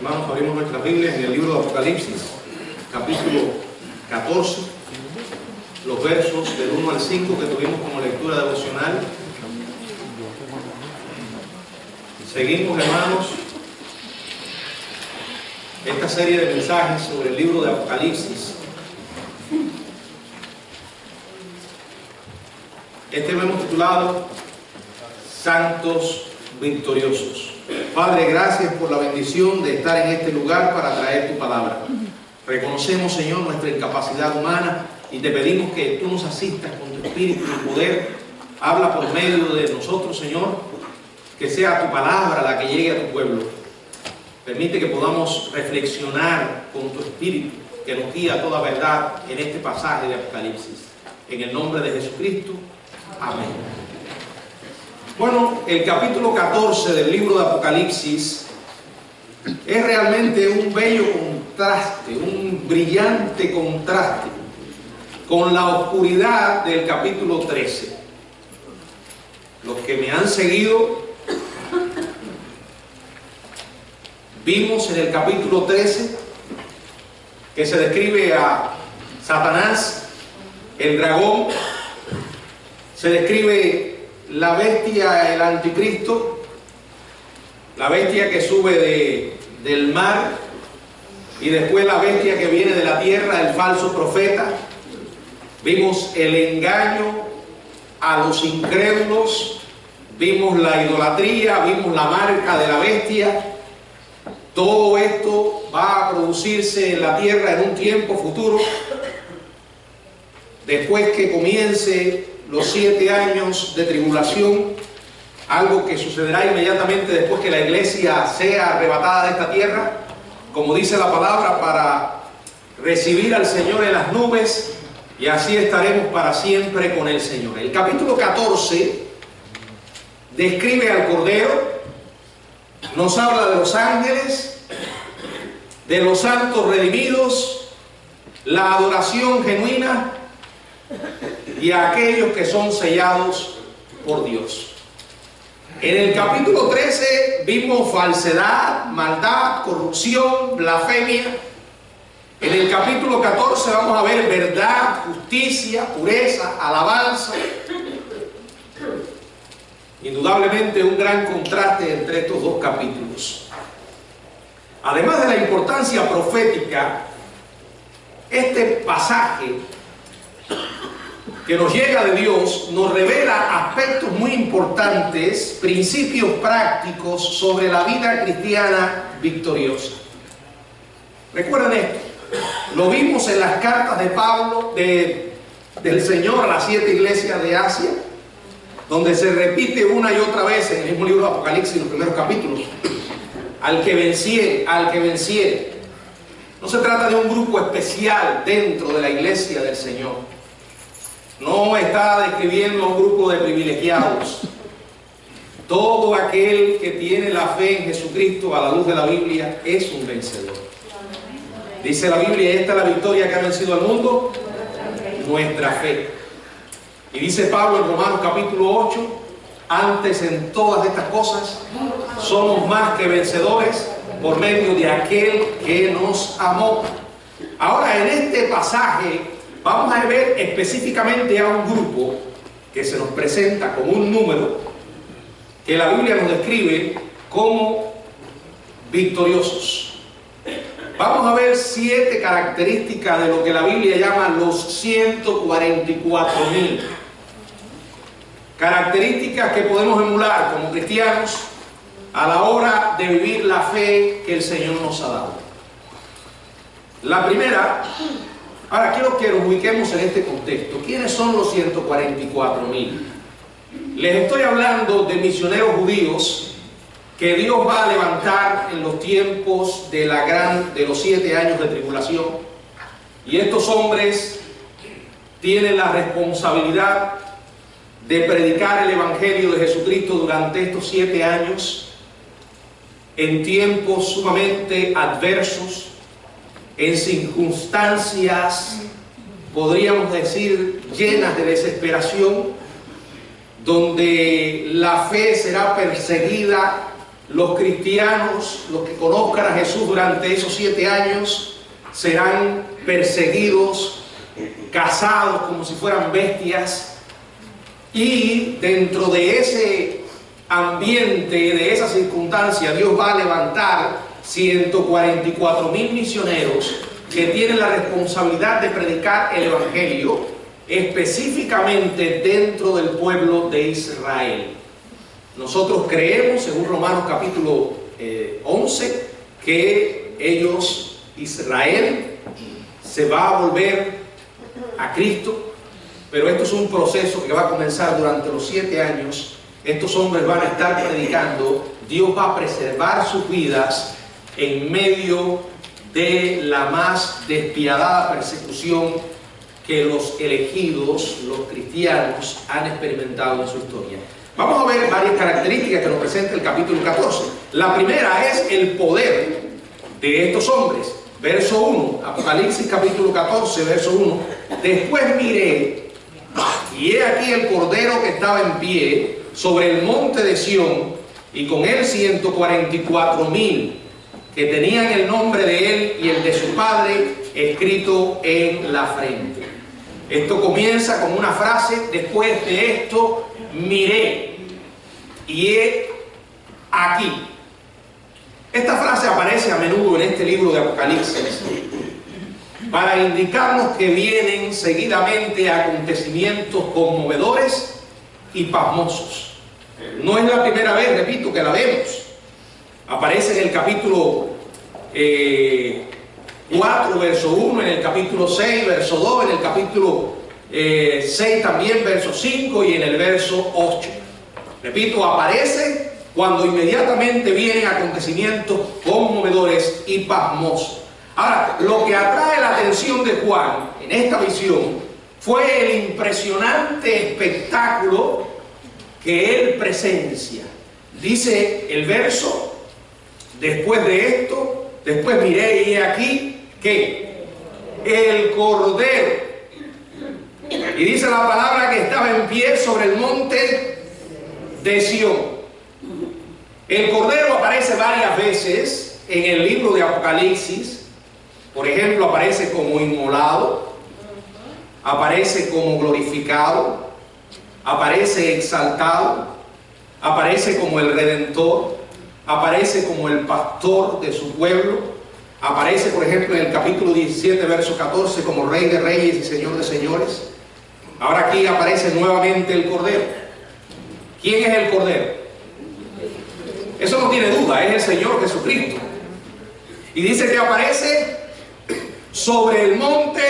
Hermanos, abrimos nuestras Biblias en el libro de Apocalipsis, capítulo 14, los versos del 1 al 5 que tuvimos como lectura devocional. Seguimos, hermanos, esta serie de mensajes sobre el libro de Apocalipsis. Este lo hemos titulado Santos Victoriosos. Padre, gracias por la bendición de estar en este lugar para traer tu palabra. Reconocemos, Señor, nuestra incapacidad humana y te pedimos que tú nos asistas con tu espíritu y poder. Habla por medio de nosotros, Señor, que sea tu palabra la que llegue a tu pueblo. Permite que podamos reflexionar con tu espíritu que nos guía a toda verdad en este pasaje de Apocalipsis. En el nombre de Jesucristo, amén. Bueno, el capítulo 14 del libro de Apocalipsis es realmente un bello contraste, un brillante contraste con la oscuridad del capítulo 13. Los que me han seguido, vimos en el capítulo 13 que se describe a Satanás, el dragón, se describe la bestia, el anticristo, la bestia que sube del mar, y después la bestia que viene de la tierra, el falso profeta. Vimos el engaño a los incrédulos, vimos la idolatría, vimos la marca de la bestia. Todo esto va a producirse en la tierra en un tiempo futuro, después que comience los 7 años de tribulación, algo que sucederá inmediatamente después que la iglesia sea arrebatada de esta tierra, como dice la palabra, para recibir al Señor en las nubes, y así estaremos para siempre con el Señor. El capítulo 14 describe al Cordero, nos habla de los ángeles, de los santos redimidos, la adoración genuina y a aquellos que son sellados por Dios. En el capítulo 13 vimos falsedad, maldad, corrupción, blasfemia. En el capítulo 14 vamos a ver verdad, justicia, pureza, alabanza. Indudablemente un gran contraste entre estos dos capítulos. Además de la importancia profética, este pasaje que nos llega de Dios nos revela aspectos muy importantes, principios prácticos sobre la vida cristiana victoriosa. Recuerden esto, lo vimos en las cartas de Pablo, del Señor a las 7 iglesias de Asia, donde se repite una y otra vez en el mismo libro de Apocalipsis, en los primeros capítulos: al que venciere, al que venciere. No se trata de un grupo especial dentro de la iglesia del Señor. No está describiendo a un grupo de privilegiados. Todo aquel que tiene la fe en Jesucristo a la luz de la Biblia es un vencedor. Dice la Biblia: esta es la victoria que ha vencido al mundo, nuestra fe. Y dice Pablo en Romanos capítulo 8: antes en todas estas cosas somos más que vencedores por medio de aquel que nos amó. Ahora, en este pasaje vamos a ver específicamente a un grupo que se nos presenta como un número que la Biblia nos describe como victoriosos. Vamos a ver 7 características de lo que la Biblia llama los 144.000. Características que podemos emular como cristianos a la hora de vivir la fe que el Señor nos ha dado. La primera. Ahora quiero que nos ubiquemos en este contexto. ¿Quiénes son los 144.000? Les estoy hablando de misioneros judíos que Dios va a levantar en los tiempos de los 7 años de tribulación. Y estos hombres tienen la responsabilidad de predicar el Evangelio de Jesucristo durante estos 7 años, en tiempos sumamente adversos, en circunstancias, podríamos decir, llenas de desesperación, donde la fe será perseguida los cristianos, los que conozcan a Jesús durante esos 7 años, serán perseguidos, cazados como si fueran bestias, y dentro de ese ambiente, de esa circunstancia, Dios va a levantar 144,000 misioneros que tienen la responsabilidad de predicar el Evangelio específicamente dentro del pueblo de Israel. Nosotros creemos, según Romanos capítulo 11, que ellos, Israel, se va a volver a Cristo, pero esto es un proceso que va a comenzar durante los 7 años. Estos hombres van a estar predicando, Dios va a preservar sus vidas en medio de la más despiadada persecución que los elegidos, los cristianos, han experimentado en su historia. Vamos a ver varias características que nos presenta el capítulo 14. La primera es el poder de estos hombres. Verso 1, Apocalipsis capítulo 14, verso 1. Después miré, y he aquí el Cordero que estaba en pie sobre el monte de Sión, y con él 144,000 que tenían el nombre de él y el de su padre escrito en la frente. Esto comienza con una frase: después de esto miré, y he aquí. Esta frase aparece a menudo en este libro de Apocalipsis para indicarnos que vienen seguidamente acontecimientos conmovedores y pasmosos. No es la primera vez, repito, que la vemos. Aparece en el capítulo 4, verso 1, en el capítulo 6, verso 2, en el capítulo 6 también, verso 5, y en el verso 8. Repito, aparece cuando inmediatamente vienen acontecimientos conmovedores y pasmosos. Ahora, lo que atrae la atención de Juan en esta visión fue el impresionante espectáculo que él presencia. Dice el verso: después de esto, después miré y he aquí que el Cordero, y dice la palabra que estaba en pie sobre el monte de Sión. El Cordero aparece varias veces en el libro de Apocalipsis. Por ejemplo, aparece como inmolado, aparece como glorificado, aparece exaltado, aparece como el Redentor, aparece como el pastor de su pueblo, aparece, por ejemplo, en el capítulo 17, verso 14, como Rey de Reyes y Señor de Señores. Ahora aquí aparece nuevamente el Cordero. ¿Quién es el Cordero? Eso no tiene duda, es el Señor Jesucristo. Y dice que aparece sobre el monte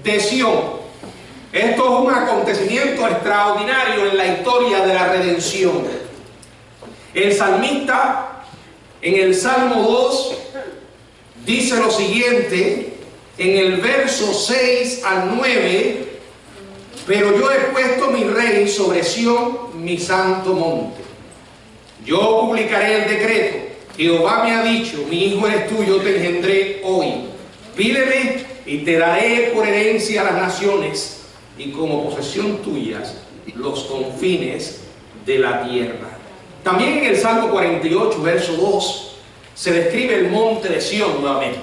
de Sión. Esto es un acontecimiento extraordinario en la historia de la redención. El salmista en el Salmo 2 dice lo siguiente en el verso 6 al 9: pero yo he puesto mi rey sobre Sión, mi santo monte. Yo publicaré el decreto. Jehová me ha dicho: mi hijo eres tú, yo te engendré hoy. Pídeme y te daré por herencia a las naciones, y como posesión tuyas los confines de la tierra. También en el Salmo 48, verso 2, se describe el monte de Sión nuevamente.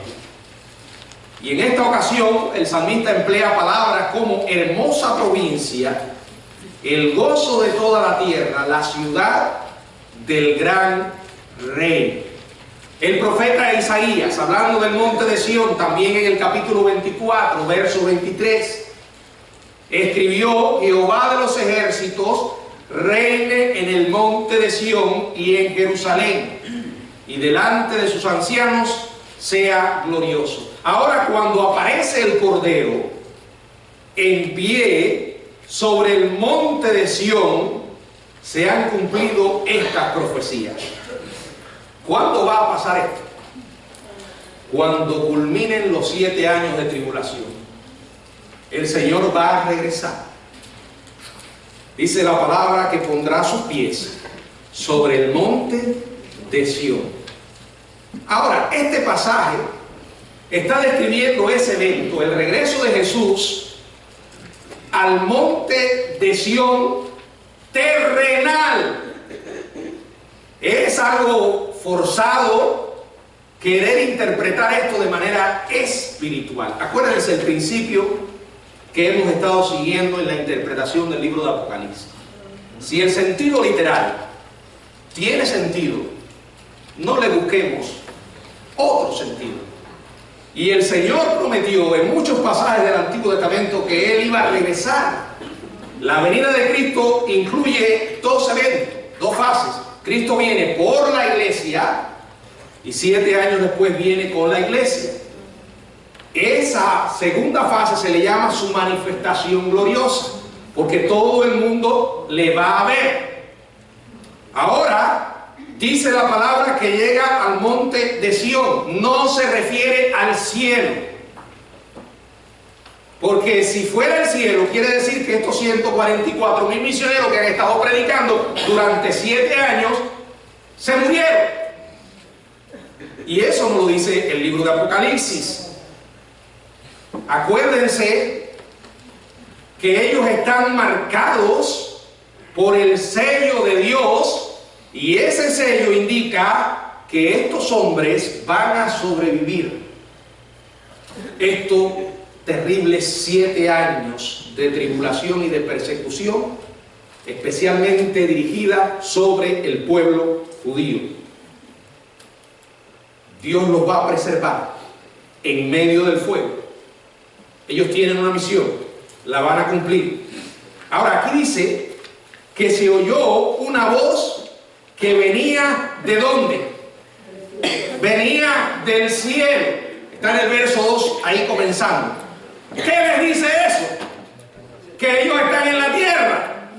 Y en esta ocasión el salmista emplea palabras como hermosa provincia, el gozo de toda la tierra, la ciudad del gran rey. El profeta Isaías, hablando del monte de Sión, también en el capítulo 24, verso 23, escribió: Jehová de los ejércitos reine en el monte de Sión y en Jerusalén, y delante de sus ancianos sea glorioso. Ahora, cuando aparece el Cordero en pie sobre el monte de Sión, se han cumplido estas profecías. ¿Cuándo va a pasar esto? Cuando culminen los 7 años de tribulación. El Señor va a regresar. Dice la palabra que pondrá sus pies sobre el monte de Sión. Ahora, este pasaje está describiendo ese evento, el regreso de Jesús al monte de Sión terrenal. Es algo forzado querer interpretar esto de manera espiritual. Acuérdense el principio que hemos estado siguiendo en la interpretación del libro de Apocalipsis. Si el sentido literal tiene sentido, no le busquemos otro sentido. Y el Señor prometió en muchos pasajes del Antiguo Testamento que Él iba a regresar. La venida de Cristo incluye dos eventos, dos fases. Cristo viene por la iglesia y 7 años después viene con la iglesia. Esa segunda fase se le llama su manifestación gloriosa, porque todo el mundo le va a ver. Ahora dice la palabra que llega al monte de Sión, no se refiere al cielo. Porque si fuera el cielo, quiere decir que estos 144.000 misioneros que han estado predicando durante 7 años se murieron. Y eso nos lo dice el libro de Apocalipsis. Acuérdense que ellos están marcados por el sello de Dios, y ese sello indica que estos hombres van a sobrevivir estos terribles 7 años de tribulación y de persecución, especialmente dirigida sobre el pueblo judío. Dios los va a preservar en medio del fuego. Ellos tienen una misión, la van a cumplir. Ahora aquí dice que se oyó una voz que venía ¿de dónde? Venía del cielo. Está en el verso 2, ahí comenzando. ¿Qué les dice eso? Que ellos están en la tierra.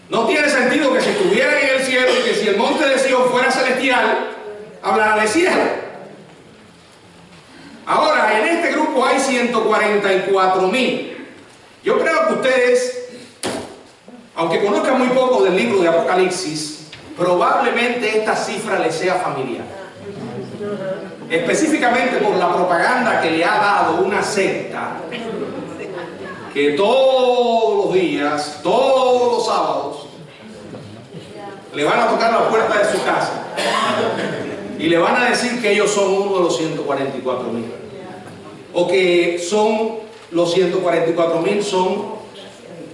No tiene sentido que si estuvieran en el cielo y que si el monte de Sion fuera celestial, hablara de cielo. Ahora, en este grupo hay 144.000. Yo creo que ustedes, aunque conozcan muy poco del libro de Apocalipsis, probablemente esta cifra les sea familiar. Específicamente por la propaganda que le ha dado una secta que todos los días, todos los sábados, le van a tocar la puerta de su casa y le van a decir que ellos son uno de los 144.000, o que son los 144.000 son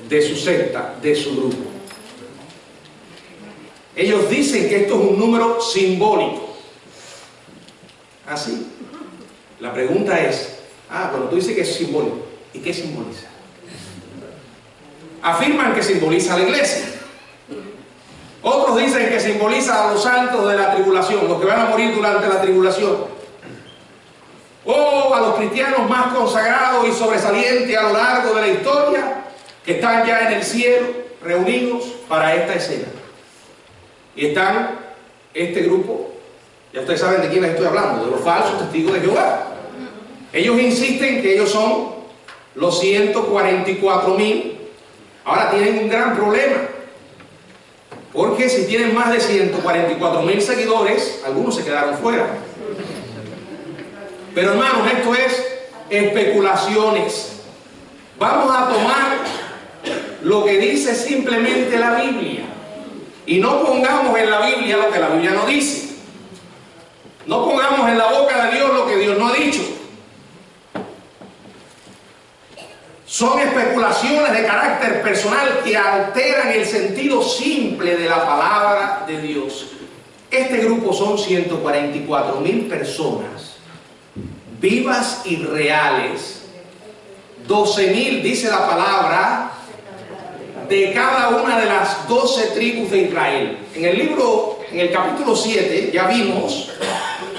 de su secta, de su grupo. Ellos dicen que esto es un número simbólico. Así. La pregunta es, bueno, tú dices que es simbólico. ¿Y qué simboliza? Afirman que simboliza a la iglesia. Otros dicen que simboliza a los santos de la tribulación, los que van a morir durante la tribulación. O a los cristianos más consagrados y sobresalientes a lo largo de la historia, que están ya en el cielo, reunidos para esta escena. Y están este grupo, ya ustedes saben de quién les estoy hablando, de los falsos testigos de Jehová. Ellos insisten que ellos son los 144.000. Ahora tienen un gran problema, porque si tienen más de 144.000 seguidores, algunos se quedaron fuera. Pero hermanos, esto es especulaciones. Vamos a tomar lo que dice simplemente la Biblia, y no pongamos en la Biblia lo que la Biblia no dice. No pongamos en la boca de Dios lo que Dios no ha dicho. Son especulaciones de carácter personal que alteran el sentido simple de la palabra de Dios. Este grupo son 144.000 personas, vivas y reales. 12.000, dice la palabra, de cada una de las 12 tribus de Israel. En el capítulo 7, ya vimos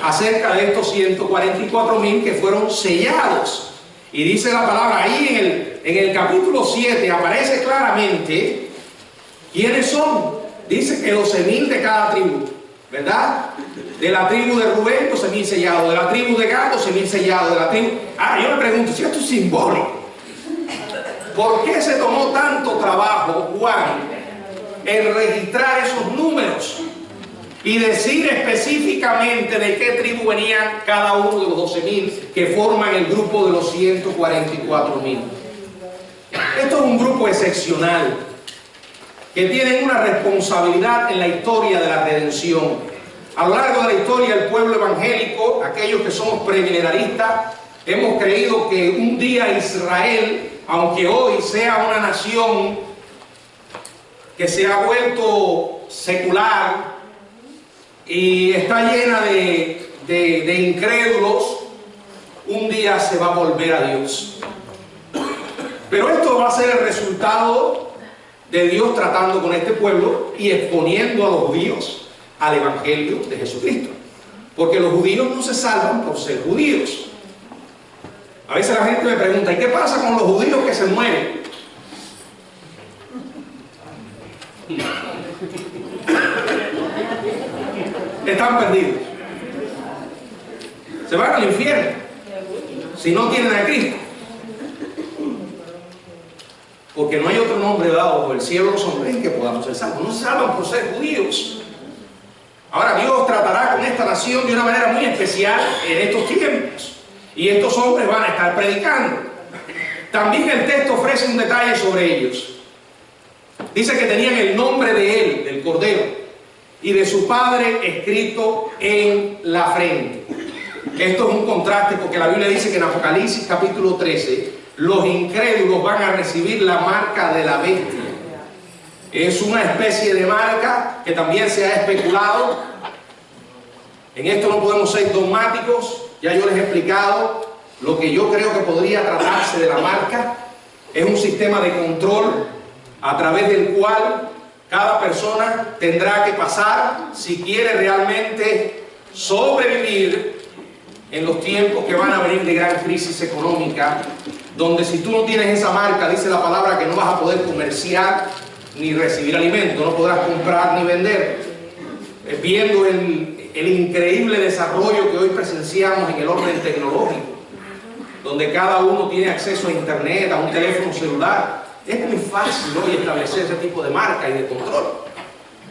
acerca de estos 144.000 que fueron sellados. Y dice la palabra ahí en el capítulo 7, aparece claramente quiénes son. Dice que 12.000 de cada tribu, ¿verdad? De la tribu de Rubén, 12.000 sellados. De la tribu de Gad, 12.000 sellados. De la tribu... yo me pregunto, si esto es simbólico, ¿por qué se tomó tanto trabajo, Juan, en registrar esos números y decir específicamente de qué tribu venían cada uno de los 12.000 que forman el grupo de los 144.000? Esto es un grupo excepcional. que tienen una responsabilidad en la historia de la redención. A lo largo de la historia, el pueblo evangélico, aquellos que somos premilenialistas, hemos creído que un día Israel, aunque hoy sea una nación que se ha vuelto secular y está llena de incrédulos, un día se va a volver a Dios. Pero esto va a ser el resultado de Dios tratando con este pueblo y exponiendo a los judíos al evangelio de Jesucristo. Porque los judíos no se salvan por ser judíos. A veces la gente me pregunta, ¿y qué pasa con los judíos que se mueren? Están perdidos. Se van al infierno si no tienen a Cristo. Porque no hay otro nombre dado bajo el cielo a los hombres en que podamos ser salvos. No se salvan por ser judíos. Ahora Dios tratará con esta nación de una manera muy especial en estos tiempos. Y estos hombres van a estar predicando. También el texto ofrece un detalle sobre ellos. Dice que tenían el nombre de él, del Cordero, y de su padre escrito en la frente. Esto es un contraste porque la Biblia dice que en Apocalipsis capítulo 13 los incrédulos van a recibir la marca de la bestia. Es una especie de marca que también se ha especulado. En esto no podemos ser dogmáticos. Ya yo les he explicado lo que yo creo que podría tratarse de la marca. Es un sistema de control a través del cual cada persona tendrá que pasar si quiere realmente sobrevivir en los tiempos que van a venir de gran crisis económica, donde si tú no tienes esa marca, dice la palabra que no vas a poder comerciar ni recibir alimento, no podrás comprar ni vender. Viendo el increíble desarrollo que hoy presenciamos en el orden tecnológico, donde cada uno tiene acceso a internet, a un teléfono celular, es muy fácil hoy establecer ese tipo de marca y de control.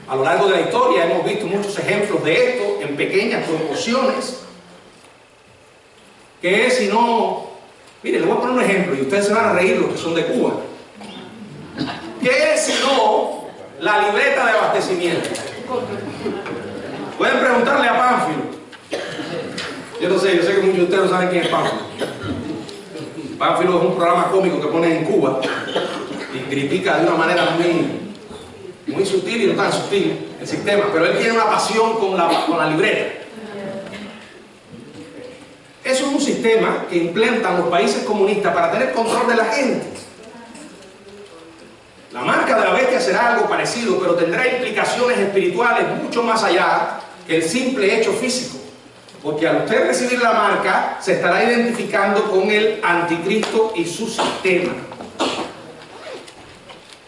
A lo largo de la historia hemos visto muchos ejemplos de esto en pequeñas proporciones, que es, si no, mire, les voy a poner un ejemplo y ustedes se van a reír los que son de Cuba. ¿Qué es si no la libreta de abastecimiento? Pueden preguntarle a Pánfilo. Yo no sé, yo sé que muchos de ustedes no saben quién es Pánfilo. Pánfilo es un programa cómico que ponen en Cuba y critica de una manera muy sutil y no tan sutil el sistema, pero él tiene una pasión con la libreta. Eso es un sistema que implantan los países comunistas para tener control de la gente. La marca de la bestia será algo parecido, pero tendrá implicaciones espirituales mucho más allá que el simple hecho físico. Porque al usted recibir la marca, se estará identificando con el anticristo y su sistema.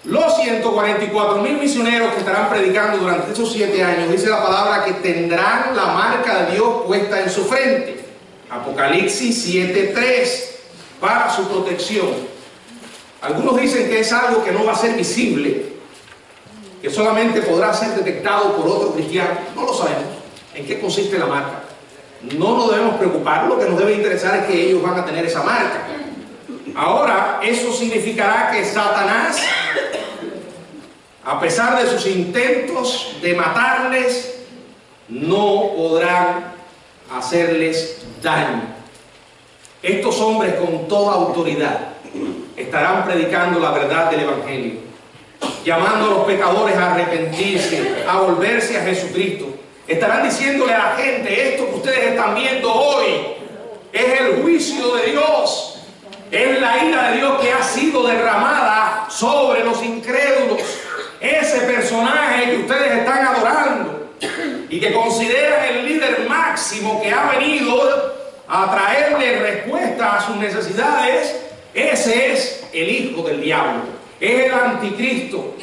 Los 144,000 misioneros que estarán predicando durante esos 7 años, dice la palabra que tendrán la marca de Dios puesta en su frente. Apocalipsis 7:3, para su protección. Algunos dicen que es algo que no va a ser visible, que solamente podrá ser detectado por otro cristiano. No lo sabemos en qué consiste la marca. No nos debemos preocupar, lo que nos debe interesar es que ellos van a tener esa marca. Ahora, eso significará que Satanás, a pesar de sus intentos de matarles, no podrán hacerles daño. Estos hombres con toda autoridad estarán predicando la verdad del Evangelio, llamando a los pecadores a arrepentirse, a volverse a Jesucristo. Estarán diciéndole a la gente: esto que ustedes están viendo hoy es el juicio de Dios, es la ira de Dios que ha sido derramada sobre los incrédulos. Ese personaje que ustedes están adorando y que consideran el líder máximo que ha venido a traerle respuesta a sus necesidades, ese es el hijo del diablo, es el anticristo.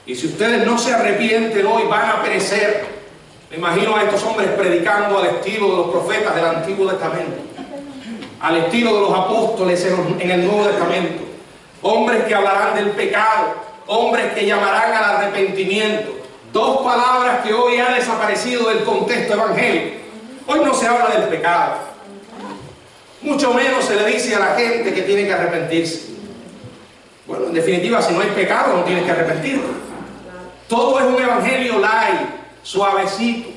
Y si ustedes no se arrepienten hoy, van a perecer. Me imagino a estos hombres predicando al estilo de los profetas del Antiguo Testamento, al estilo de los apóstoles en el Nuevo Testamento. Hombres que hablarán del pecado, hombres que llamarán al arrepentimiento. Dos palabras que hoy han desaparecido del contexto evangélico. Hoy no se habla del pecado, mucho menos se le dice a la gente que tiene que arrepentirse. Bueno, en definitiva, si no hay pecado, no tienes que arrepentirte. Todo es un evangelio light, suavecito,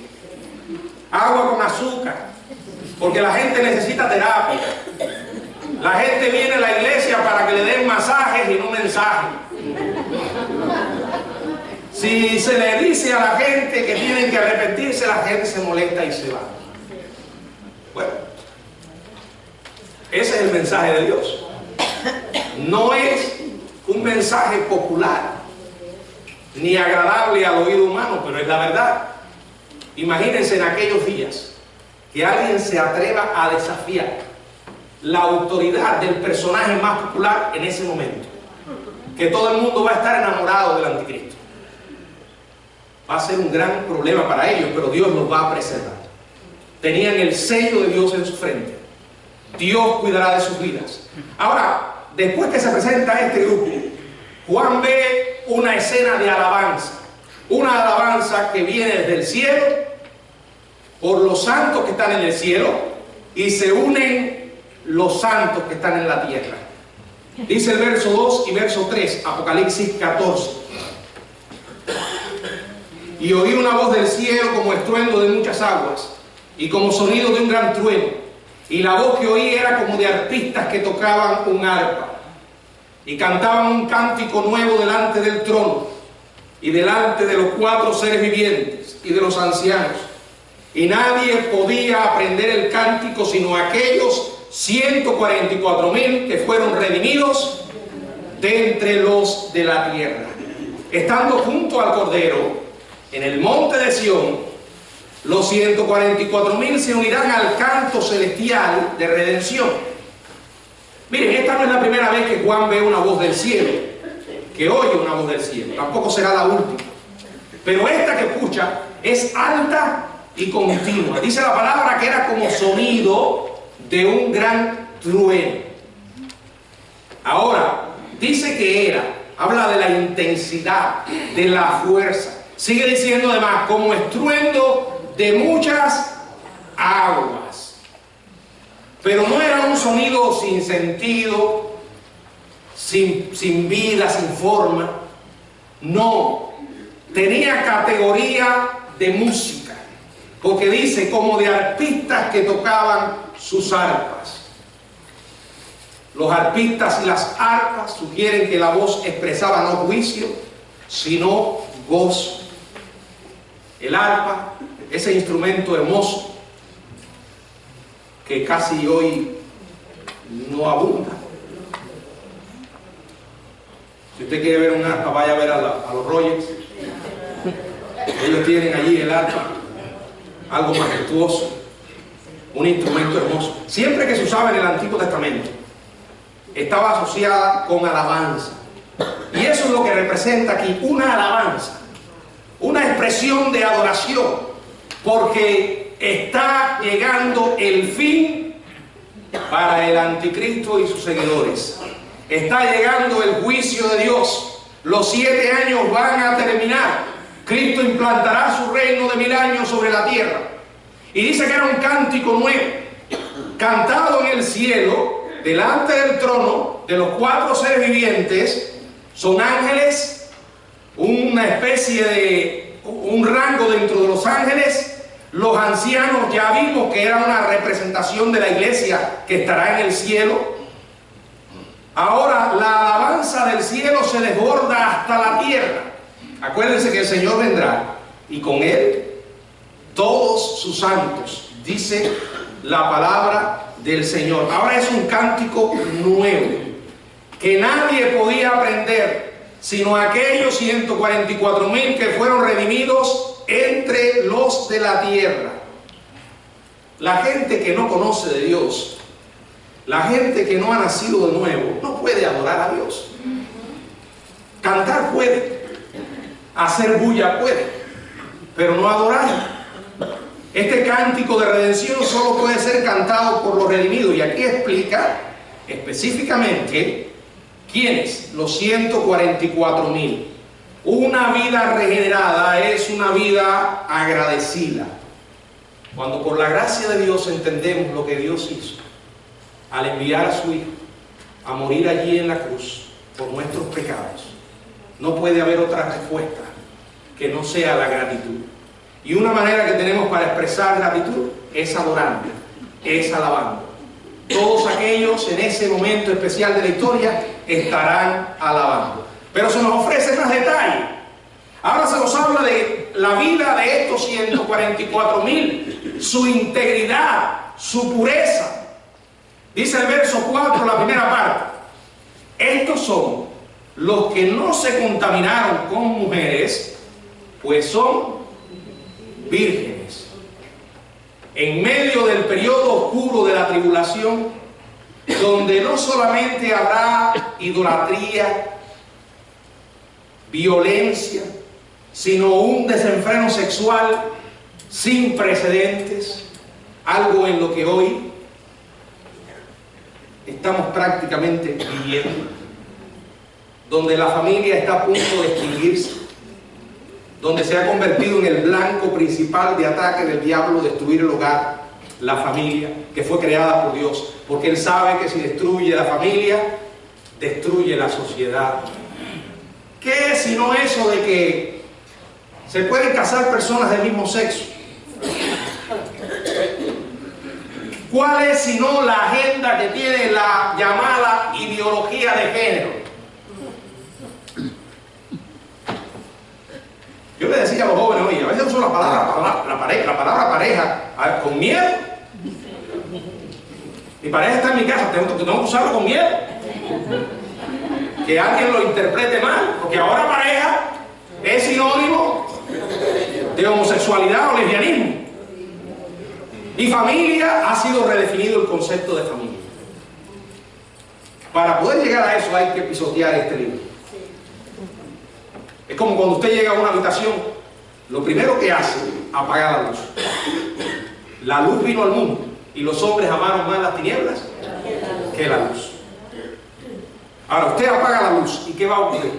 agua con azúcar, porque la gente necesita terapia. La gente viene a la iglesia para que le den masajes y no mensajes. Si se le dice a la gente que tienen que arrepentirse, la gente se molesta y se va. Bueno, ese es el mensaje de Dios. No es un mensaje popular ni agradable al oído humano, pero es la verdad. Imagínense en aquellos días que alguien se atreva a desafiar la autoridad del personaje más popular en ese momento, que todo el mundo va a estar enamorado del anticristo. Va a ser un gran problema para ellos, pero Dios los va a preservar. Tenían el sello de Dios en su frente. Dios cuidará de sus vidas. Ahora, después que se presenta este grupo, Juan ve una escena de alabanza. Una alabanza que viene desde el cielo, por los santos que están en el cielo, y se unen los santos que están en la tierra. Dice el verso 2 y verso 3, Apocalipsis 14. Y oí una voz del cielo como estruendo de muchas aguas, y como sonido de un gran trueno. Y la voz que oí era como de arpistas que tocaban un arpa, y cantaban un cántico nuevo delante del trono, y delante de los 4 seres vivientes, y de los ancianos. Y nadie podía aprender el cántico sino aquellos 144,000 que fueron redimidos de entre los de la tierra. Estando junto al Cordero, en el monte de Sión, los 144,000 se unirán al canto celestial de redención. Miren, esta no es la primera vez que Juan ve una voz del cielo, que oye una voz del cielo, tampoco será la última. Pero esta que escucha es alta y continua. Dice la palabra que era como sonido de un gran trueno. Ahora, dice que era, habla de la intensidad, de la fuerza. Sigue diciendo además, como estruendo de muchas aguas. Pero no era un sonido sin sentido, sin vida, sin forma. No, tenía categoría de música, porque dice como de arpistas que tocaban sus arpas. Los arpistas y las arpas sugieren que la voz expresaba no juicio, sino gozo. El arpa, ese instrumento hermoso que casi hoy no abunda. Si usted quiere ver un arpa, vaya a ver a los Rogers. Ellos tienen allí el arpa, algo majestuoso, un instrumento hermoso. Siempre que se usaba en el Antiguo Testamento, estaba asociada con alabanza. Y eso es lo que representa aquí, una alabanza, una expresión de adoración, porque está llegando el fin para el anticristo y sus seguidores. Está llegando el juicio de Dios. Los 7 años van a terminar. Cristo implantará su reino de 1000 años sobre la tierra. Y dice que era un cántico nuevo, cantado en el cielo, delante del trono de los 4 seres vivientes. Son ángeles, una especie de un rango dentro de los ángeles. Los ancianos ya vimos que era una representación de la iglesia que estará en el cielo. Ahora la alabanza del cielo se desborda hasta la tierra. Acuérdense que el Señor vendrá y con Él todos sus santos, dice la palabra del Señor. Ahora es un cántico nuevo que nadie podía aprender sino aquellos 144,000 que fueron redimidos entre los de la tierra. La gente que no conoce de Dios, la gente que no ha nacido de nuevo, no puede adorar a Dios. Cantar puede, hacer bulla puede, pero no adorar. Este cántico de redención solo puede ser cantado por los redimidos, y aquí explica específicamente quiénes, los 144,000. Una vida regenerada es una vida agradecida. Cuando por la gracia de Dios entendemos lo que Dios hizo al enviar a su Hijo a morir allí en la cruz por nuestros pecados, no puede haber otra respuesta que no sea la gratitud. Y una manera que tenemos para expresar gratitud es adorando, es alabando. Todos aquellos en ese momento especial de la historia estarán alabando. Pero se nos ofrece más detalle. Ahora se nos habla de la vida de estos 144,000, su integridad, su pureza. Dice el verso 4, la primera parte: estos son los que no se contaminaron con mujeres, pues son vírgenes. En medio del periodo oscuro de la tribulación, donde no solamente habrá idolatría, violencia, sino un desenfreno sexual sin precedentes, algo en lo que hoy estamos prácticamente viviendo, donde la familia está a punto de extinguirse, donde se ha convertido en el blanco principal de ataque del diablo, destruir el hogar, la familia, que fue creada por Dios, porque Él sabe que si destruye la familia, destruye la sociedad. ¿Qué es sino eso de que se pueden casar personas del mismo sexo? ¿Cuál es sino la agenda que tiene la llamada ideología de género? Yo le decía a los jóvenes, oye, a veces uso la palabra pareja con miedo. Mi pareja está en mi casa, tengo que usarlo con miedo. Que alguien lo interprete mal, porque ahora pareja es sinónimo de homosexualidad o lesbianismo. Y familia ha sido redefinido el concepto de familia. Para poder llegar a eso hay que pisotear este libro. Es como cuando usted llega a una habitación, lo primero que hace, apagar la luz. La luz vino al mundo y los hombres amaron más las tinieblas que la luz. Ahora usted apaga la luz y ¿qué va a ocurrir?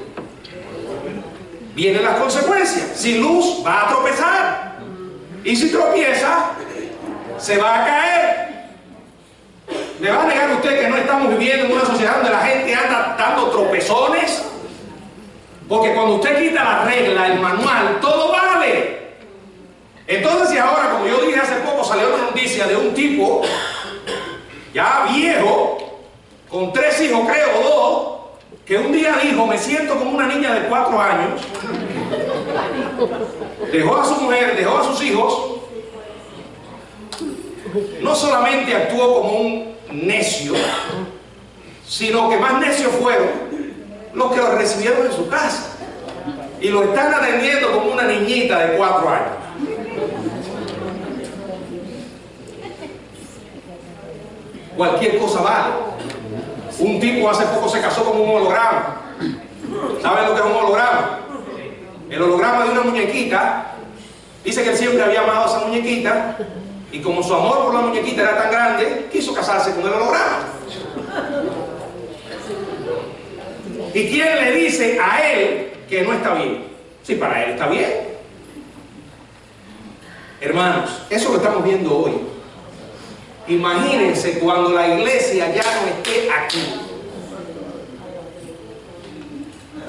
Vienen las consecuencias. Sin luz va a tropezar. Y si tropieza, se va a caer. ¿Me va a negar usted que no estamos viviendo en una sociedad donde la gente anda dando tropezones? Porque cuando usted quita la regla, el manual, todo vale. Entonces, si ahora, como yo dije hace poco, salió una noticia de un tipo ya viejo, con 3 hijos, creo, 2, que un día dijo, me siento como una niña de 4 años. Dejó a su mujer, dejó a sus hijos. No solamente actuó como un necio, sino que más necios fueron los que lo recibieron en su casa y lo están atendiendo como una niñita de 4 años. Cualquier cosa vale. Un tipo hace poco se casó con un holograma. ¿Saben lo que es un holograma? El holograma de una muñequita. Dice que él siempre había amado a esa muñequita y como su amor por la muñequita era tan grande, quiso casarse con el holograma. ¿Y quién le dice a él que no está bien? Sí, para él está bien. Hermanos, eso lo estamos viendo hoy. Imagínense cuando la iglesia ya no esté aquí.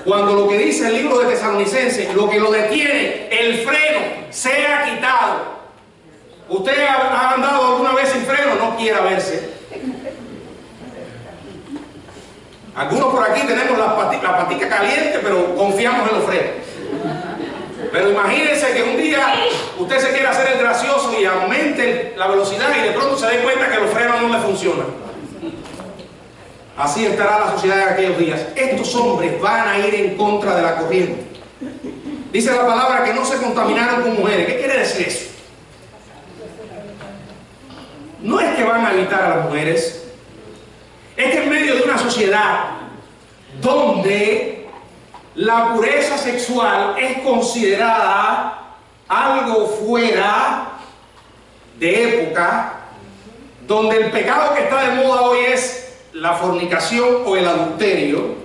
Cuando lo que dice el libro de Tesalonicenses, lo que lo detiene, el freno, sea quitado. ¿Usted ha andado alguna vez sin freno? No quiera verse. Algunos por aquí tenemos la patica caliente, pero confiamos en los frenos. Pero imagínense que un día usted se quiere hacer el gracioso y aumente la velocidad y de pronto se dé cuenta que los frenos no le funcionan. Así estará la sociedad en aquellos días. Estos hombres van a ir en contra de la corriente. Dice la palabra que no se contaminaron con mujeres. ¿Qué quiere decir eso? No es que van a evitar a las mujeres. Es que en medio de una sociedad donde la pureza sexual es considerada algo fuera de época, donde el pecado que está de moda hoy es la fornicación o el adulterio,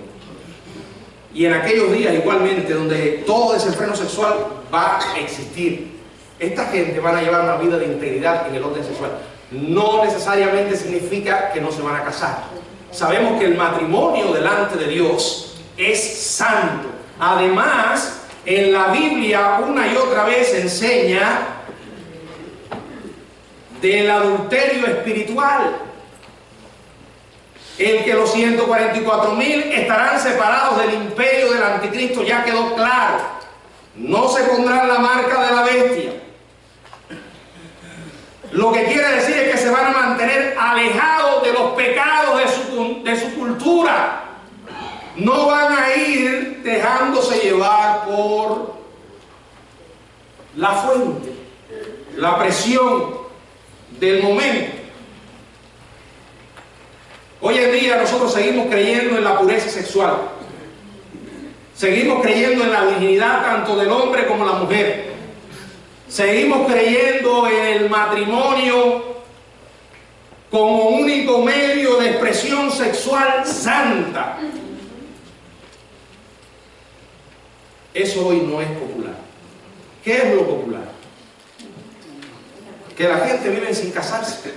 y en aquellos días igualmente donde todo desenfreno sexual va a existir, esta gente van a llevar una vida de integridad en el orden sexual. No necesariamente significa que no se van a casar. Sabemos que el matrimonio delante de Dios es santo. Además, en la Biblia una y otra vez enseña del adulterio espiritual. El que los 144.000 estarán separados del imperio del anticristo ya quedó claro. No se pondrán la marca de la bestia. Lo que quiere decir es que se van a mantener alejados de los pecados de su cultura. No van a ir dejándose llevar por la fuente, la presión del momento. Hoy en día nosotros seguimos creyendo en la pureza sexual. Seguimos creyendo en la virginidad tanto del hombre como de la mujer. Seguimos creyendo en el matrimonio como único medio de expresión sexual santa. Eso hoy no es popular. ¿Qué es lo popular? Que la gente vive sin casarse.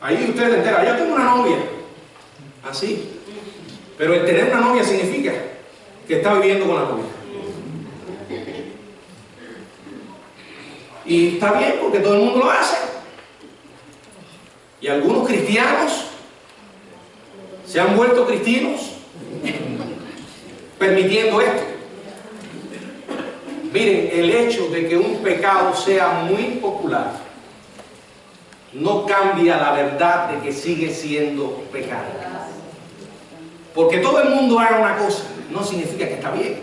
Ahí ustedes enteran, yo tengo una novia, así. Pero el tener una novia significa que está viviendo con la novia. Y está bien porque todo el mundo lo hace. Y algunos cristianos se han vuelto cristianos permitiendo esto. Miren, el hecho de que un pecado sea muy popular no cambia la verdad de que sigue siendo pecado. Porque todo el mundo haga una cosa no significa que está bien.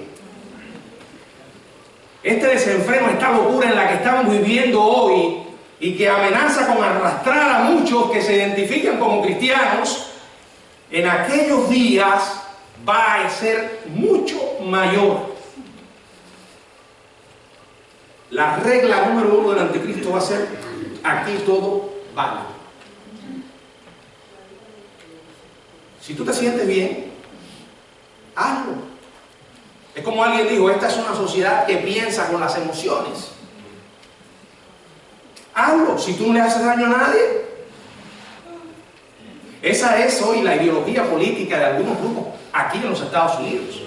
Este desenfreno, esta locura en la que estamos viviendo hoy y que amenaza con arrastrar a muchos que se identifican como cristianos, en aquellos días va a ser mucho mayor. La regla número 1 del anticristo va a ser: aquí todo vale. Si tú te sientes bien, hazlo. Es como alguien dijo, esta es una sociedad que piensa con las emociones. Hazlo, si tú no le haces daño a nadie. Esa es hoy la ideología política de algunos grupos aquí en los Estados Unidos.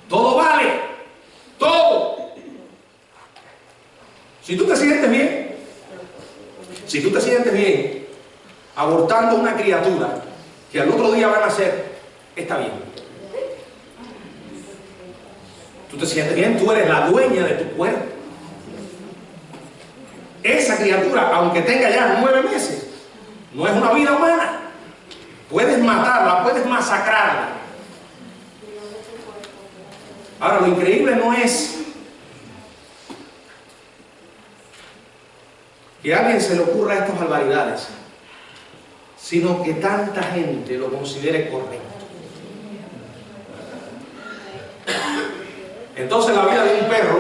Todo vale, todo. Si tú te sientes bien, si tú te sientes bien abortando una criatura que al otro día va a nacer, está bien. Tú te sientes bien, tú eres la dueña de tu cuerpo. Esa criatura, aunque tenga ya 9 meses, no es una vida humana. Puedes matarla, puedes masacrarla. Ahora, lo increíble no es que a alguien se le ocurra estas barbaridades, sino que tanta gente lo considere correcto. Entonces la vida de un perro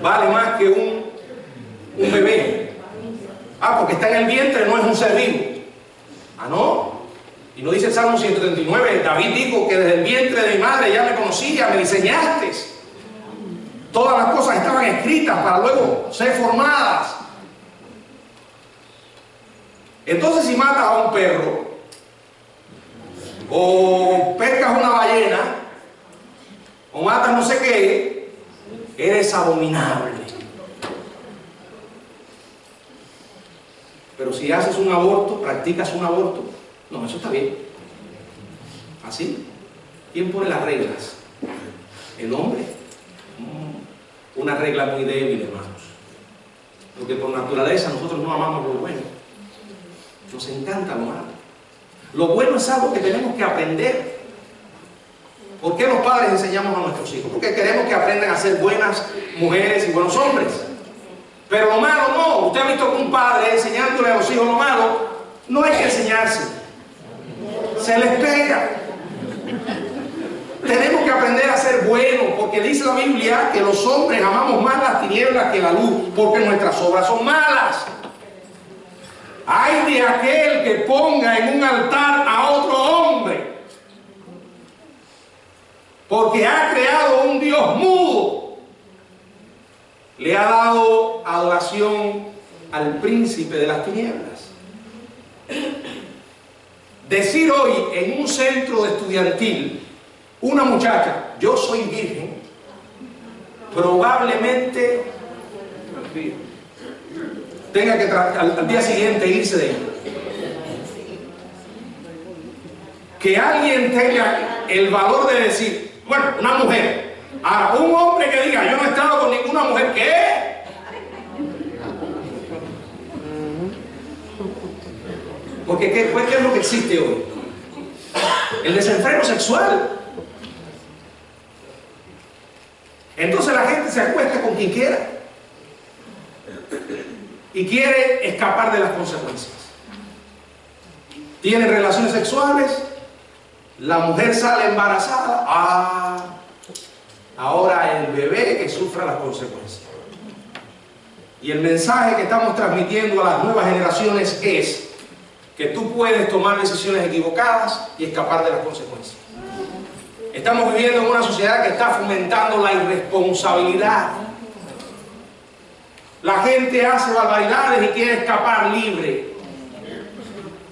vale más que un bebé. Porque está en el vientre, no es un ser vivo. No. Y no dice el Salmo 139, David dijo que desde el vientre de mi madre ya me conocías, me diseñaste. Todas las cosas estaban escritas para luego ser formadas. Entonces, si matas a un perro o pescas una ballena o matas no sé qué, eres abominable. Pero si haces un aborto, practicas un aborto, no, eso está bien. ¿Así? ¿Quién pone las reglas? ¿El hombre? Una regla muy débil, hermanos. Porque por naturaleza nosotros no amamos lo bueno. Nos encanta lo malo. Lo bueno es algo que tenemos que aprender. ¿Por qué los padres enseñamos a nuestros hijos? Porque queremos que aprendan a ser buenas mujeres y buenos hombres. Pero lo malo no. Usted ha visto que un padre enseñándole a los hijos lo malo, no hay que enseñarse. Se les pega. Tenemos que aprender a ser buenos, porque dice la Biblia que los hombres amamos más las tinieblas que la luz, porque nuestras obras son malas. Ay de aquel que ponga en un altar a otro hombre, porque ha creado un Dios mudo. Le ha dado adoración al príncipe de las tinieblas. Decir hoy en un centro estudiantil, una muchacha, yo soy virgen, probablemente tenga que al día siguiente irse de ella. Que alguien tenga el valor de decir, bueno, una mujer, ahora un hombre que diga, yo no he estado con ninguna mujer, ¿qué? Porque ¿qué es lo que existe hoy? El desenfreno sexual. Entonces la gente se acuesta con quien quiera y quiere escapar de las consecuencias. Tienen relaciones sexuales, la mujer sale embarazada, ahora el bebé que sufra las consecuencias. Y el mensaje que estamos transmitiendo a las nuevas generaciones es que tú puedes tomar decisiones equivocadas y escapar de las consecuencias. Estamos viviendo en una sociedad que está fomentando la irresponsabilidad. La gente hace barbaridades y quiere escapar libre.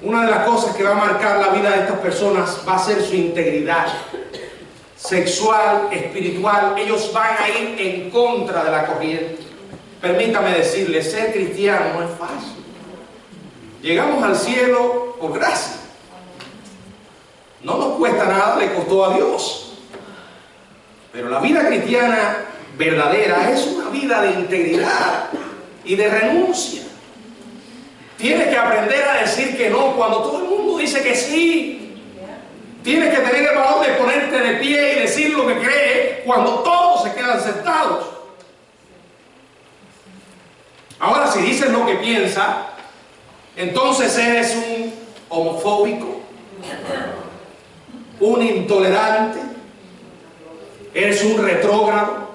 Una de las cosas que va a marcar la vida de estas personas va a ser su integridad sexual, espiritual. Ellos van a ir en contra de la corriente. Permítame decirles, ser cristiano no es fácil. Llegamos al cielo por gracia. No nos cuesta nada, le costó a Dios. Pero la vida cristiana verdadera es una vida de integridad y de renuncia. Tienes que aprender a decir que no cuando todo el mundo dice que sí. Tienes que tener el valor de ponerte de pie y decir lo que crees cuando todos se quedan sentados. Ahora, si dices lo que piensas, entonces eres un homofóbico, un intolerante, eres un retrógrado,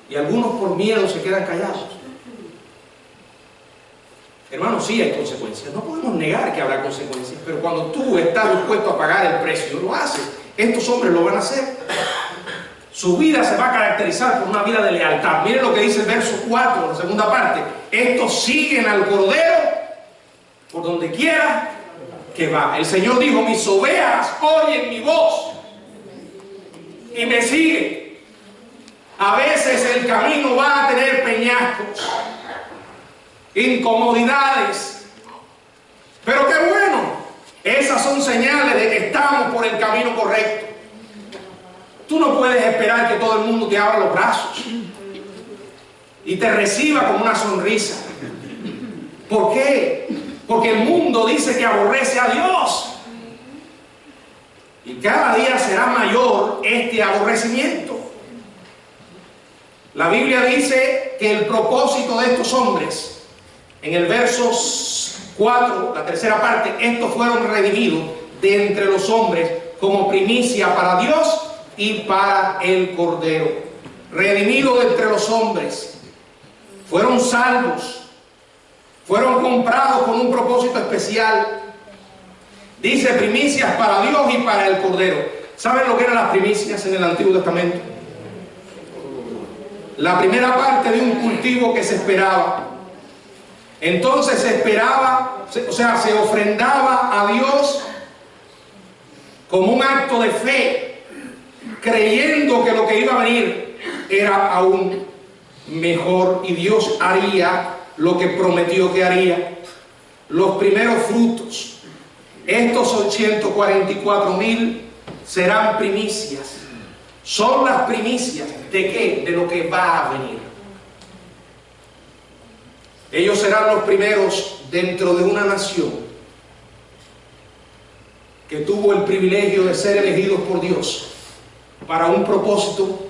y algunos por miedo se quedan callados. Hermanos, sí hay consecuencias, no podemos negar que habrá consecuencias, pero cuando tú estás dispuesto a pagar el precio, lo haces. Estos hombres lo van a hacer. Su vida se va a caracterizar por una vida de lealtad. Miren lo que dice el verso 4, la segunda parte. Estos siguen al Cordero por donde quiera que va. El Señor dijo, mis ovejas oyen mi voz y me siguen. A veces el camino va a tener peñascos, incomodidades, pero qué bueno, esas son señales de que estamos por el camino correcto. Tú no puedes esperar que todo el mundo te abra los brazos y te reciba con una sonrisa. ¿Por qué? Porque el mundo dice que aborrece a Dios. Y cada día será mayor este aborrecimiento. La Biblia dice que el propósito de estos hombres, en el verso 4, la tercera parte, estos fueron redimidos de entre los hombres como primicia para Dios y para el Cordero. Redimidos de entre los hombres, fueron salvos, fueron comprados con un propósito especial. Dice primicias para Dios y para el Cordero. ¿Saben lo que eran las primicias en el Antiguo Testamento? La primera parte de un cultivo que se esperaba. Entonces se esperaba, o sea, se ofrendaba a Dios como un acto de fe, creyendo que lo que iba a venir era aún mejor y Dios haría lo que prometió que haría. Los primeros frutos, estos 844,000 serán primicias. Son las primicias ¿de qué? De lo que va a venir. Ellos serán los primeros dentro de una nación que tuvo el privilegio de ser elegidos por Dios para un propósito.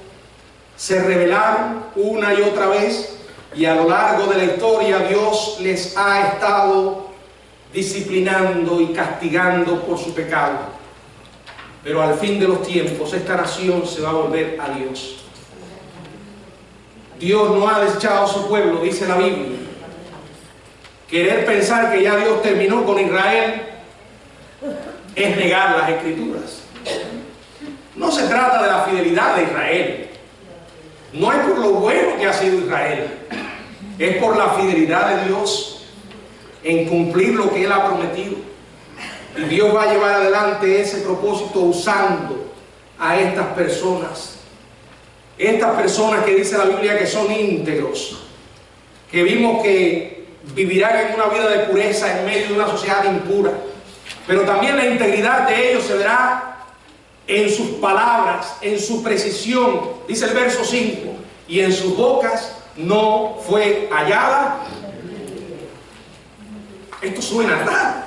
Se rebelaron una y otra vez y a lo largo de la historia Dios les ha estado disciplinando y castigando por su pecado. Pero al fin de los tiempos esta nación se va a volver a Dios. Dios no ha desechado a su pueblo, dice la Biblia. Querer pensar que ya Dios terminó con Israel es negar las Escrituras. No se trata de la fidelidad de Israel. No es por lo bueno que ha sido Israel. Es por la fidelidad de Dios en cumplir lo que Él ha prometido. Y Dios va a llevar adelante ese propósito usando a estas personas. Estas personas que dice la Biblia que son íntegros, que vimos que vivirán en una vida de pureza en medio de una sociedad impura. Pero también la integridad de ellos se verá en sus palabras, en su precisión. Dice el verso 5, y en sus bocas no fue hallada. Esto suena raro.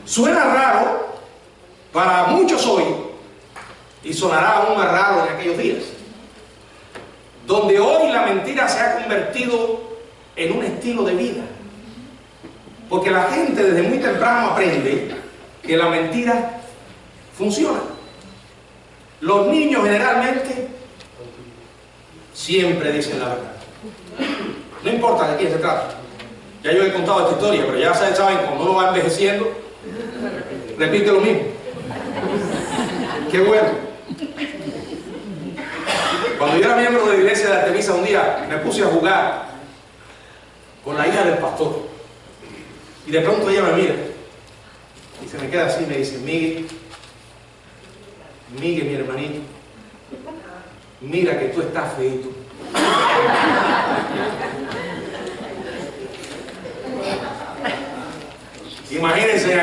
Suena raro para muchos hoy y sonará aún más raro en aquellos días, donde hoy la mentira se ha convertido en un estilo de vida. Porque la gente desde muy temprano aprende que la mentira funciona. Los niños generalmente siempre dicen la verdad. No importa de quién se trata. Ya yo he contado esta historia, pero ya saben, cuando uno va envejeciendo, repite lo mismo. Qué bueno. Cuando yo era miembro de la iglesia de Artemisa, un día me puse a jugar con la hija del pastor. Y de pronto ella me mira y se me queda así y me dice: Miguel, mi hermanito, mira que tú estás feito. Imagínense en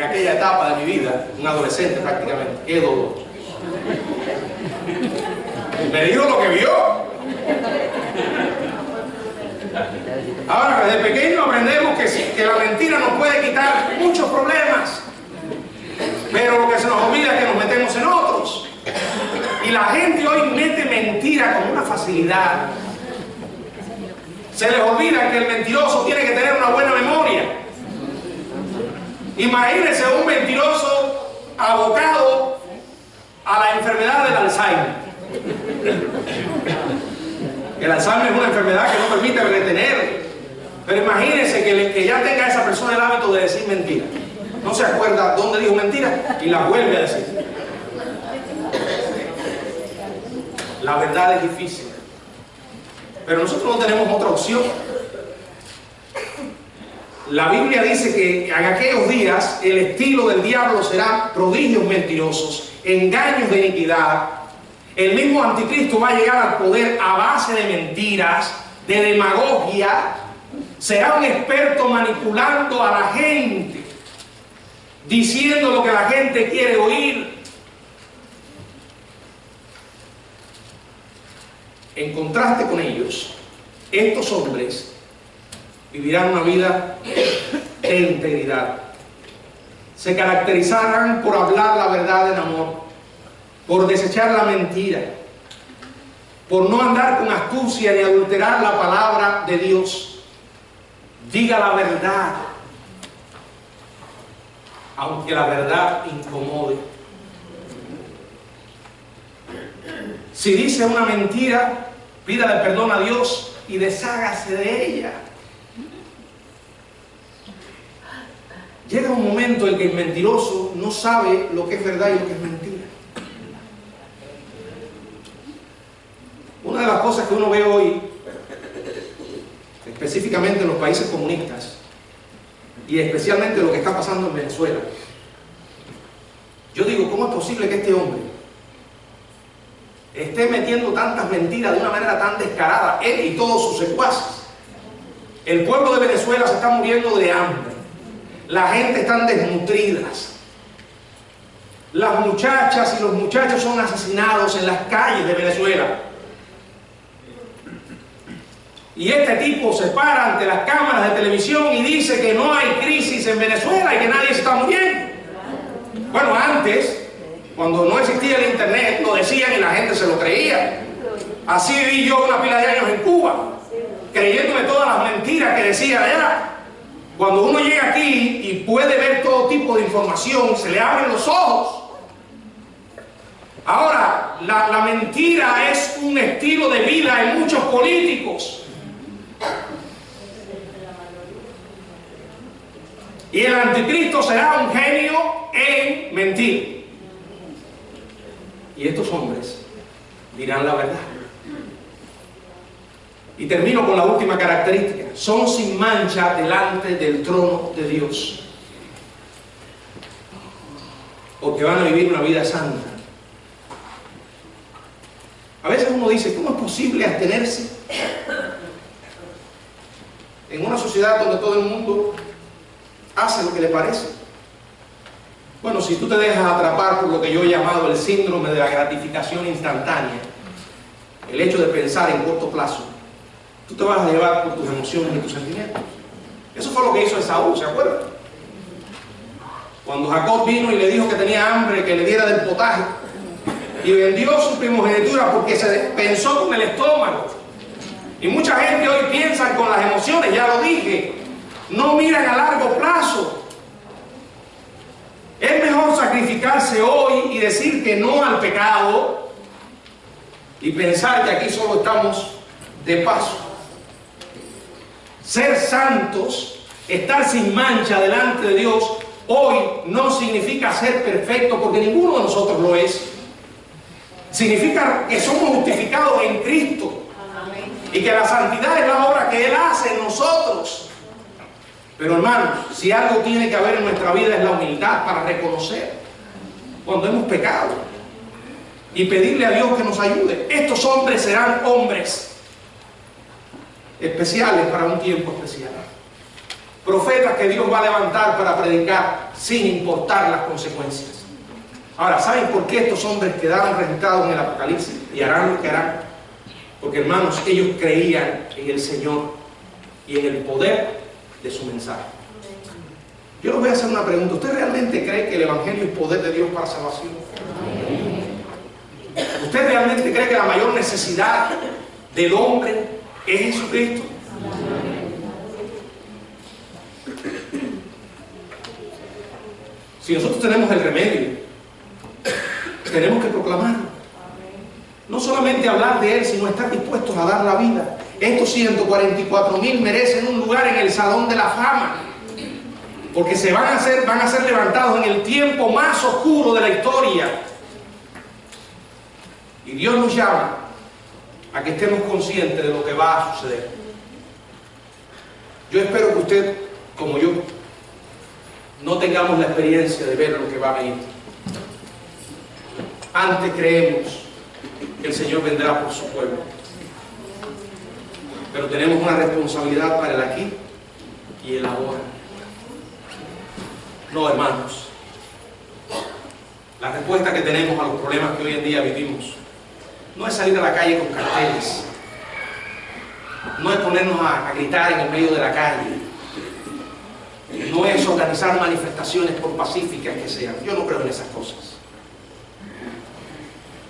aquella etapa de mi vida, un adolescente prácticamente, qué dolor. Me dijo lo que vio. Ahora, desde pequeño aprendemos que la mentira nos puede quitar muchos problemas, pero lo que se nos olvida es que nos metemos en otros. Y la gente hoy mete mentira con una facilidad. Se les olvida que el mentiroso tiene que tener una buena memoria. Imagínense un mentiroso abocado a la enfermedad del Alzheimer. El Alzheimer es una enfermedad que no permite retener. Pero imagínense que ya tenga esa persona el hábito de decir mentira. No se acuerda dónde dijo mentira y la vuelve a decir. La verdad es difícil. Pero nosotros no tenemos otra opción. La Biblia dice que en aquellos días el estilo del diablo será prodigios mentirosos, engaños de iniquidad. El mismo anticristo va a llegar al poder a base de mentiras, de demagogia. Será un experto manipulando a la gente, diciendo lo que la gente quiere oír. En contraste con ellos, estos hombres vivirán una vida de integridad. Se caracterizarán por hablar la verdad en amor, por desechar la mentira, por no andar con astucia ni adulterar la palabra de Dios. Diga la verdad, aunque la verdad incomode. Si dice una mentira, pídale perdón a Dios y deshágase de ella. Llega un momento en que el mentiroso no sabe lo que es verdad y lo que es mentira. Una de las cosas que uno ve hoy, específicamente en los países comunistas, y especialmente lo que está pasando en Venezuela, yo digo, ¿cómo es posible que este hombre esté metiendo tantas mentiras de una manera tan descarada, él y todos sus secuaces? El pueblo de Venezuela se está muriendo de hambre. La gente está desnutridas. Las muchachas y los muchachos son asesinados en las calles de Venezuela. Y este tipo se para ante las cámaras de televisión y dice que no hay crisis en Venezuela y que nadie se está muriendo. Bueno, antes, cuando no existía el internet, lo decían y la gente se lo creía. Así viví yo una pila de años en Cuba, creyéndome todas las mentiras que decía allá. Cuando uno llega aquí y puede ver todo tipo de información, se le abren los ojos. Ahora, la mentira es un estilo de vida en muchos políticos. Y el anticristo será un genio en mentir. Y estos hombres dirán la verdad. Y termino con la última característica. Son sin mancha delante del trono de Dios. o que van a vivir una vida santa. A veces uno dice, ¿cómo es posible abstenerse en una sociedad donde todo el mundo hace lo que le parece? Bueno, si tú te dejas atrapar por lo que yo he llamado el síndrome de la gratificación instantánea, el hecho de pensar en corto plazo, tú te vas a llevar por tus emociones y tus sentimientos. Eso fue lo que hizo Esaú, ¿se acuerdan? Cuando Jacob vino y le dijo que tenía hambre, que le diera del potaje, y vendió su primogenitura porque se pensó con el estómago. Y mucha gente hoy piensa con las emociones, ya lo dije, no miran a largo plazo. Es mejor sacrificarse hoy y decir que no al pecado y pensar que aquí solo estamos de paso. Ser santos, estar sin mancha delante de Dios, hoy no significa ser perfecto, porque ninguno de nosotros lo es. Significa que somos justificados en Cristo. Amén. Y que la santidad es la obra que Él hace en nosotros. Pero hermanos, si algo tiene que haber en nuestra vida es la humildad para reconocer cuando hemos pecado y pedirle a Dios que nos ayude. Estos hombres serán hombres especiales para un tiempo especial. Profetas que Dios va a levantar para predicar sin importar las consecuencias. Ahora, ¿saben por qué estos hombres quedaron registrados en el Apocalipsis y harán lo que harán? Porque, hermanos, ellos creían en el Señor y en el poder de su mensaje. Yo les voy a hacer una pregunta. ¿Usted realmente cree que el Evangelio es poder de Dios para salvación? ¿Usted realmente cree que la mayor necesidad del hombre es Jesucristo? Si nosotros tenemos el remedio, tenemos que proclamarlo. No solamente hablar de Él, sino estar dispuestos a dar la vida. Estos 144,000 merecen un lugar en el Salón de la Fama, porque van a ser levantados en el tiempo más oscuro de la historia. Y Dios nos llama a que estemos conscientes de lo que va a suceder. Yo espero que usted, como yo, no tengamos la experiencia de ver lo que va a venir. Antes creemos que el Señor vendrá por su pueblo. Pero tenemos una responsabilidad para el aquí y el ahora. No, hermanos. La respuesta que tenemos a los problemas que hoy en día vivimos no es salir a la calle con carteles. No es ponernos a gritar en el medio de la calle. No es organizar manifestaciones por pacíficas que sean. Yo no creo en esas cosas.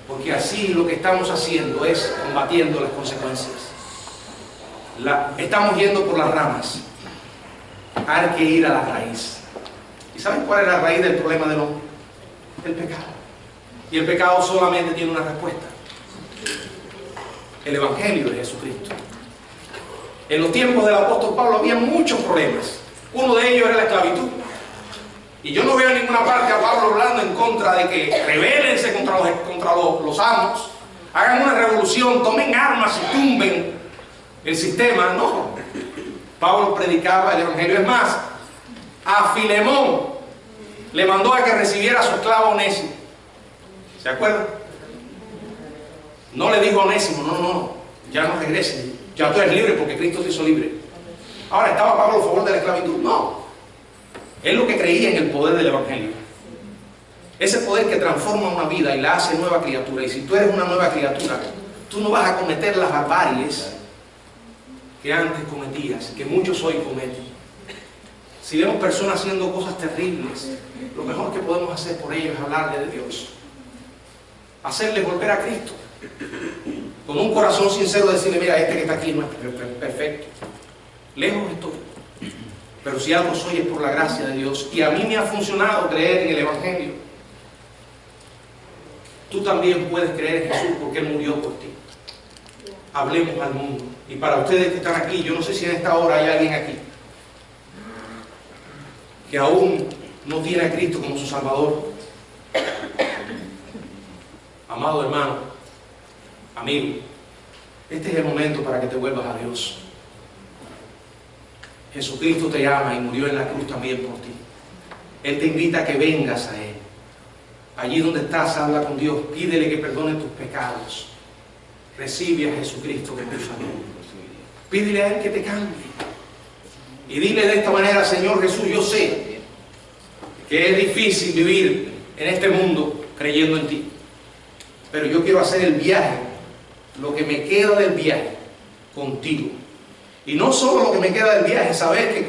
Porque así lo que estamos haciendo es combatiendo las consecuencias. Estamos yendo por las ramas. Hay que ir a la raíz. ¿Y saben cuál es la raíz del problema del hombre? El pecado. Y el pecado solamente tiene una respuesta: el Evangelio de Jesucristo. En los tiempos del apóstol Pablo había muchos problemas. Uno de ellos era la esclavitud. Y yo no veo en ninguna parte a Pablo hablando en contra de que rebélense contra los amos, hagan una revolución, tomen armas y tumben el sistema. No. Pablo predicaba el Evangelio. Es más, a Filemón le mandó a que recibiera a su esclavo Onésimo. ¿Se acuerdan? No le dijo a Onésimo, no, ya no regresen, ya tú eres libre porque Cristo te hizo libre. Ahora, ¿estaba Pablo a favor de la esclavitud? No. Él lo que creía en el poder del Evangelio. Ese poder que transforma una vida y la hace nueva criatura. Y si tú eres una nueva criatura, tú no vas a cometer las barbaries que antes cometías, que muchos hoy cometen. Si vemos personas haciendo cosas terribles, lo mejor que podemos hacer por ellos es hablarle de Dios. Hacerles volver a Cristo. Con un corazón sincero decirle, mira, este que está aquí no es perfecto. Lejos estoy. Pero si algo soy es por la gracia de Dios. Y a mí me ha funcionado creer en el Evangelio. Tú también puedes creer en Jesús porque Él murió por ti. Hablemos al mundo. Y para ustedes que están aquí, yo no sé si en esta hora hay alguien aquí que aún no tiene a Cristo como su Salvador. Amado hermano, amigo, este es el momento para que te vuelvas a Dios. Jesucristo te ama y murió en la cruz también por ti. Él te invita a que vengas a Él. Allí donde estás, habla con Dios, pídele que perdone tus pecados. Recibe a Jesucristo como tu Salvador. Pídele a Él que te cambie. Y dile de esta manera: Señor Jesús, yo sé que es difícil vivir en este mundo creyendo en ti, pero yo quiero hacer el viaje, lo que me queda del viaje, contigo. Y no solo lo que me queda del viaje, saber que